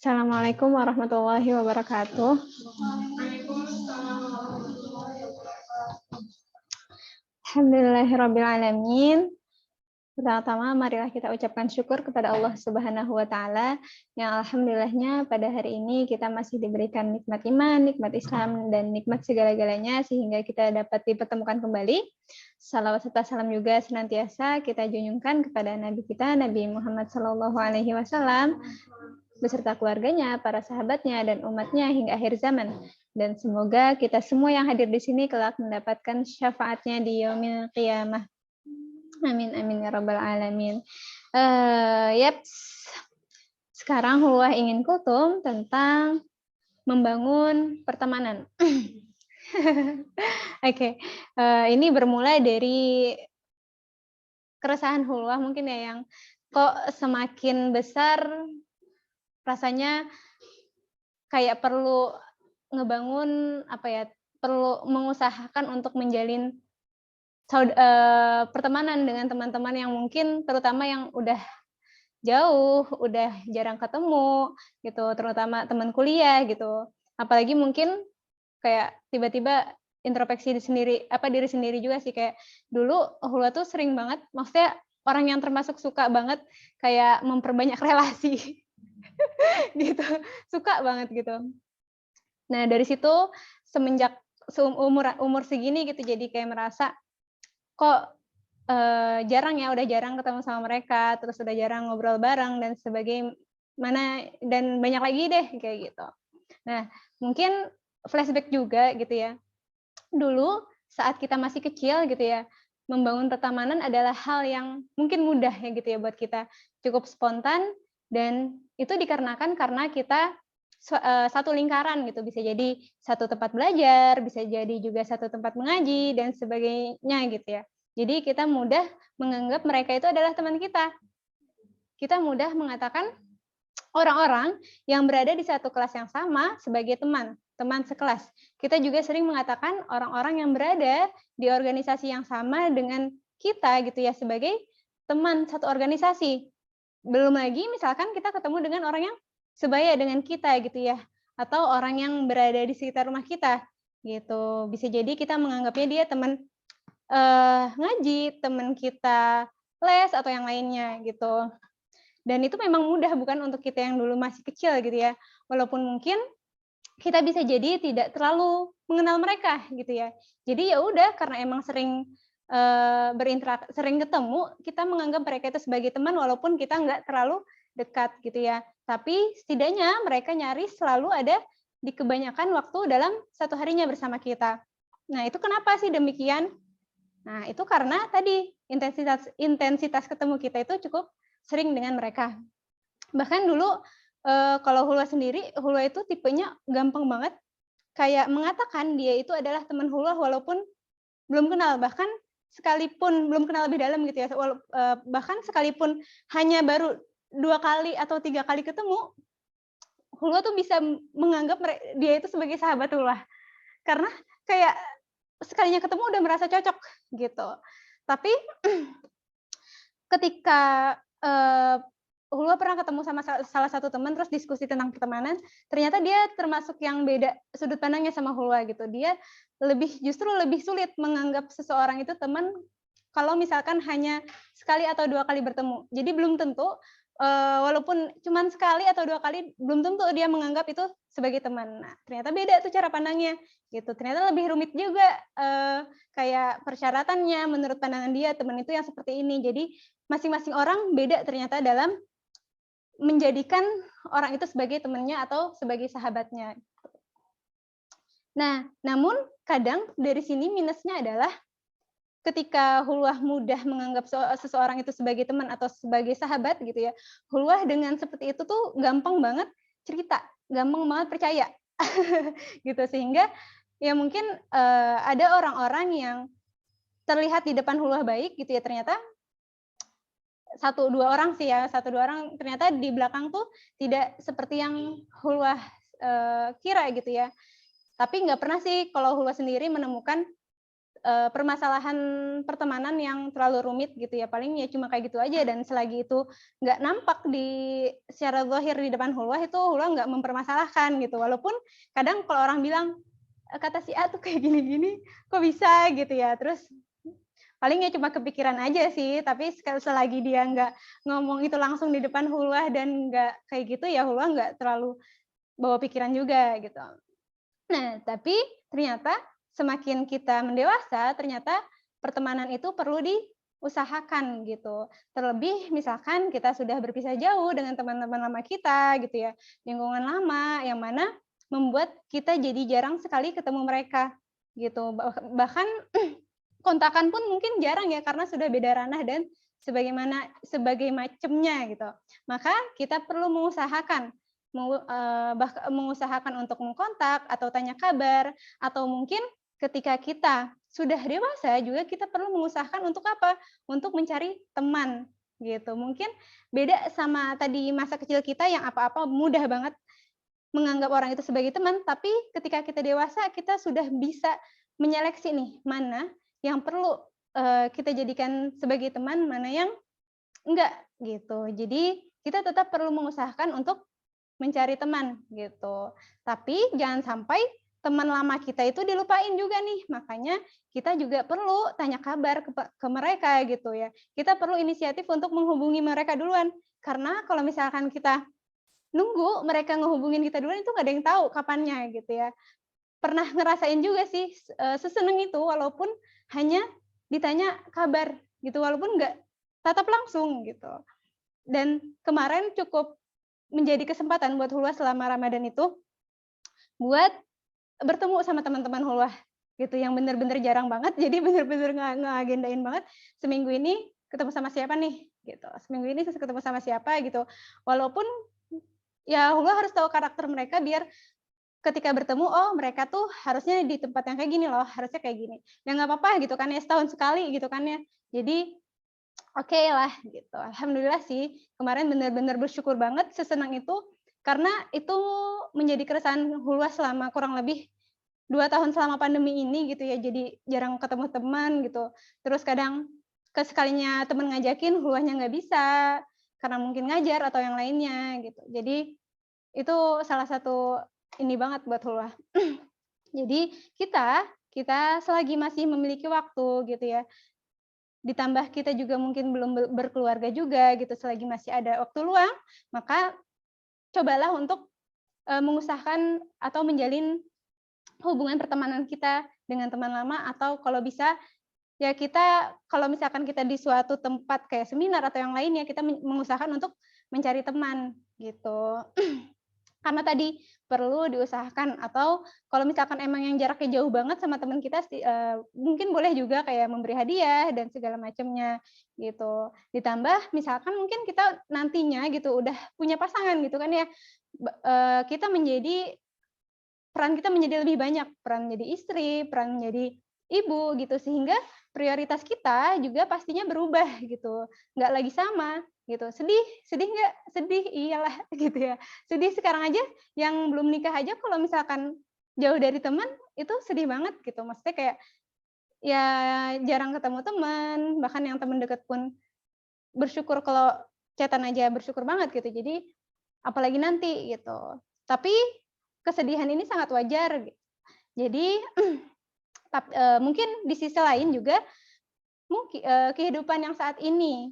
Assalamualaikum warahmatullahi wabarakatuh. Alhamdulillahirrabbilalamin. Pertama-tama, marilah kita ucapkan syukur kepada Allah Subhanahu wa Ta'ala, yang alhamdulillahnya pada hari ini kita masih diberikan nikmat iman, nikmat Islam, dan nikmat segala-galanya sehingga kita dapat dipertemukan kembali. Salawat serta salam juga senantiasa kita junjungkan kepada Nabi kita, Nabi Muhammad SAW, beserta keluarganya, para sahabatnya, dan umatnya hingga akhir zaman. Dan semoga kita semua yang hadir di sini kelak mendapatkan syafaatnya di yaumil qiyamah. Amin, amin, ya rabbal alamin. Sekarang Hulwah ingin kutum tentang membangun pertemanan. Oke. Ini bermula dari keresahan Hulwah mungkin ya, yang kok semakin besar rasanya kayak perlu ngebangun perlu mengusahakan untuk menjalin pertemanan dengan teman-teman yang mungkin terutama yang udah jauh, udah jarang ketemu gitu, terutama teman kuliah gitu. Apalagi mungkin kayak tiba-tiba introspeksi diri sendiri juga sih, kayak dulu Hulwa tuh sering banget, maksudnya orang yang termasuk suka banget kayak memperbanyak relasi. Gitu, suka banget gitu. Nah, dari situ semenjak umur segini gitu, jadi kayak merasa kok jarang ya, udah jarang ketemu sama mereka, terus udah jarang ngobrol bareng dan dan banyak lagi deh kayak gitu. Nah, mungkin flashback juga gitu ya. Dulu saat kita masih kecil gitu ya, membangun pertemanan adalah hal yang mungkin mudah ya gitu ya buat kita, cukup spontan, dan itu dikarenakan karena kita satu lingkaran gitu, bisa jadi satu tempat belajar, bisa jadi juga satu tempat mengaji dan sebagainya gitu ya. Jadi kita mudah menganggap mereka itu adalah teman kita. Kita mudah mengatakan orang-orang yang berada di satu kelas yang sama sebagai teman sekelas. Kita juga sering mengatakan orang-orang yang berada di organisasi yang sama dengan kita gitu ya sebagai teman satu organisasi. Belum lagi misalkan kita ketemu dengan orang yang sebaya dengan kita gitu ya, atau orang yang berada di sekitar rumah kita gitu. Bisa jadi kita menganggapnya dia teman ngaji, teman kita les atau yang lainnya gitu. Dan itu memang mudah bukan untuk kita yang dulu masih kecil gitu ya. Walaupun mungkin kita bisa jadi tidak terlalu mengenal mereka gitu ya. Jadi ya udah karena emang sering sering ketemu, kita menganggap mereka itu sebagai teman walaupun kita nggak terlalu dekat gitu ya. Tapi setidaknya mereka nyaris selalu ada di kebanyakan waktu dalam satu harinya bersama kita. Nah, itu kenapa sih demikian? Nah, itu karena tadi intensitas ketemu kita itu cukup sering dengan mereka. Bahkan dulu kalau Hulwa itu tipenya gampang banget kayak mengatakan dia itu adalah teman Hulwa walaupun belum kenal, bahkan sekalipun belum kenal lebih dalam gitu ya. Bahkan sekalipun hanya baru 2 kali atau 3 kali ketemu, Hulwa tuh bisa menganggap dia itu sebagai sahabat Hulwa. Karena kayak sekalinya ketemu udah merasa cocok gitu. Tapi ketika Hulwa pernah ketemu sama salah satu teman terus diskusi tentang pertemanan, ternyata dia termasuk yang beda sudut pandangnya sama Hulwa gitu. Dia justru lebih sulit menganggap seseorang itu teman kalau misalkan hanya sekali atau 2 kali bertemu. Jadi belum tentu walaupun cuman sekali atau 2 kali, belum tentu dia menganggap itu sebagai teman. Nah, ternyata beda tuh cara pandangnya, gitu. Ternyata lebih rumit juga, kayak persyaratannya menurut pandangan dia, teman itu yang seperti ini. Jadi, masing-masing orang beda ternyata dalam menjadikan orang itu sebagai temannya atau sebagai sahabatnya. Nah, namun kadang dari sini minusnya adalah ketika Hulwah mudah menganggap seseorang itu sebagai teman atau sebagai sahabat gitu ya, Hulwah dengan seperti itu tuh gampang banget cerita, gampang banget percaya. Gitu, sehingga ya mungkin ada orang-orang yang terlihat di depan Hulwah baik gitu ya, ternyata 1-2 orang sih ya, 1-2 orang ternyata di belakang tuh tidak seperti yang Hulwah kira gitu ya. Tapi nggak pernah sih kalau Hulwah sendiri menemukan permasalahan pertemanan yang terlalu rumit gitu ya, paling ya cuma kayak gitu aja dan selagi itu nggak nampak secara zahir di depan Hulwah, itu Hulwah nggak mempermasalahkan gitu. Walaupun kadang kalau orang bilang, kata si A tuh kayak gini-gini, kok bisa gitu ya, terus paling ya cuma kepikiran aja sih, tapi selagi dia nggak ngomong itu langsung di depan Hulwah dan nggak kayak gitu, ya Hulwah nggak terlalu bawa pikiran juga gitu. Nah, tapi ternyata semakin kita mendewasa, ternyata pertemanan itu perlu diusahakan gitu. Terlebih misalkan kita sudah berpisah jauh dengan teman-teman lama kita gitu ya, lingkungan lama yang mana membuat kita jadi jarang sekali ketemu mereka gitu. Bahkan kontakan pun mungkin jarang ya karena sudah beda ranah dan sebagai macamnya gitu. Maka kita perlu mengusahakan untuk mengkontak atau tanya kabar, atau mungkin ketika kita sudah dewasa juga kita perlu mengusahakan untuk apa? Untuk mencari teman gitu. Mungkin beda sama tadi masa kecil kita yang apa-apa mudah banget menganggap orang itu sebagai teman, tapi ketika kita dewasa kita sudah bisa menyeleksi nih mana yang perlu kita jadikan sebagai teman, mana yang enggak gitu. Jadi kita tetap perlu mengusahakan untuk mencari teman gitu. Tapi jangan sampai teman lama kita itu dilupain juga nih. Makanya kita juga perlu tanya kabar ke mereka gitu ya. Kita perlu inisiatif untuk menghubungi mereka duluan. Karena kalau misalkan kita nunggu mereka ngehubungin kita duluan, itu nggak ada yang tahu kapannya gitu ya. Pernah ngerasain juga sih seseneng itu walaupun hanya ditanya kabar gitu, walaupun nggak tatap langsung gitu. Dan kemarin cukup menjadi kesempatan buat Hulwah selama Ramadan itu buat bertemu sama teman-teman Hulwah gitu yang bener-bener jarang banget. Jadi bener-bener ngeagendain banget seminggu ini ketemu sama siapa nih gitu. Seminggu ini ketemu sama siapa gitu. Walaupun ya Hulwah harus tahu karakter mereka biar ketika bertemu, oh mereka tuh harusnya di tempat yang kayak gini loh, harusnya kayak gini. Ya nggak apa-apa gitu kan ya, setahun sekali gitu kan ya. Jadi oke lah gitu. Alhamdulillah sih kemarin benar-benar bersyukur banget sesenang itu karena itu menjadi keresahan Hulwah selama kurang lebih 2 tahun selama pandemi ini gitu ya. Jadi jarang ketemu teman gitu. Terus kadang sekalinya teman ngajakin Hulwahnya nggak bisa karena mungkin ngajar atau yang lainnya gitu. Jadi itu salah satu ini banget buat Hulwah. Jadi kita selagi masih memiliki waktu gitu ya, ditambah kita juga mungkin belum berkeluarga juga gitu, selagi masih ada waktu luang, maka cobalah untuk mengusahakan atau menjalin hubungan pertemanan kita dengan teman lama, atau kalau bisa ya kita kalau misalkan kita di suatu tempat kayak seminar atau yang lainnya, kita mengusahakan untuk mencari teman gitu. Karena tadi perlu diusahakan, atau kalau misalkan emang yang jaraknya jauh banget sama teman kita mungkin boleh juga kayak memberi hadiah dan segala macamnya gitu. Ditambah misalkan mungkin kita nantinya gitu udah punya pasangan gitu kan ya, kita peran kita menjadi lebih banyak, peran menjadi istri, peran menjadi ibu gitu, sehingga prioritas kita juga pastinya berubah gitu, nggak lagi sama gitu. Sedih nggak? Sedih, iyalah gitu ya. Sedih sekarang aja, yang belum nikah aja kalau misalkan jauh dari teman, itu sedih banget gitu. Maksudnya kayak, ya jarang ketemu teman, bahkan yang teman deket pun bersyukur kalau chatan aja bersyukur banget gitu. Jadi apalagi nanti gitu. Tapi kesedihan ini sangat wajar. Jadi mungkin di sisi lain juga kehidupan yang saat ini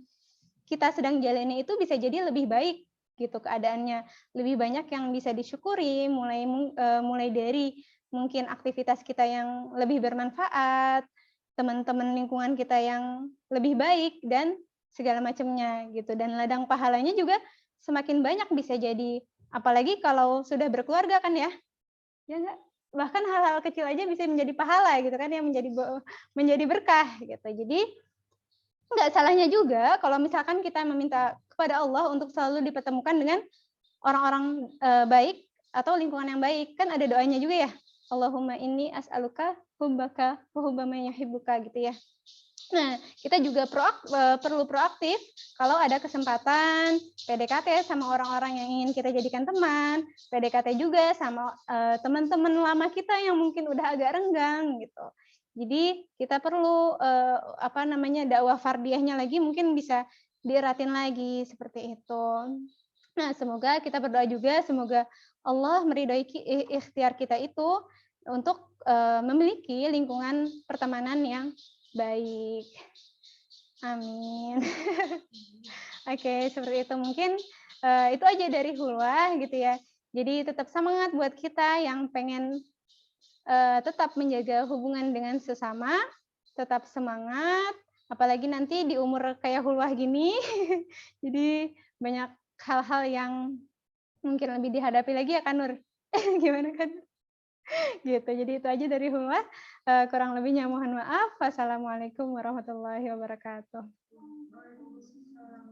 kita sedang jalani itu bisa jadi lebih baik gitu keadaannya, lebih banyak yang bisa disyukuri, mulai dari mungkin aktivitas kita yang lebih bermanfaat, teman-teman lingkungan kita yang lebih baik dan segala macamnya gitu, dan ladang pahalanya juga semakin banyak bisa jadi, apalagi kalau sudah berkeluarga kan ya nggak? Bahkan hal-hal kecil aja bisa menjadi pahala gitu kan, yang menjadi berkah gitu. Jadi nggak salahnya juga kalau misalkan kita meminta kepada Allah untuk selalu dipertemukan dengan orang-orang baik atau lingkungan yang baik. Kan ada doanya juga ya. Allahumma inni as'aluka hubbaka wa hubba man yuhibbuka gitu ya. Nah, kita juga perlu proaktif kalau ada kesempatan PDKT sama orang-orang yang ingin kita jadikan teman, PDKT juga sama teman-teman lama kita yang mungkin udah agak renggang gitu. Jadi kita perlu dakwah fardiyahnya lagi mungkin bisa dieratin lagi seperti itu. Nah, semoga kita berdoa juga semoga Allah meridhoi ikhtiar kita itu untuk memiliki lingkungan pertemanan yang baik. Amin. Oke, seperti itu mungkin itu aja dari Hulwah gitu ya. Jadi tetap semangat buat kita yang pengen tetap menjaga hubungan dengan sesama, tetap semangat, apalagi nanti di umur kayak Hulwah gini, jadi banyak hal-hal yang mungkin lebih dihadapi lagi ya kan Nur? Gimana kan? Gitu, jadi itu aja dari Hulwah, kurang lebihnya mohon maaf. Wassalamualaikum warahmatullahi wabarakatuh.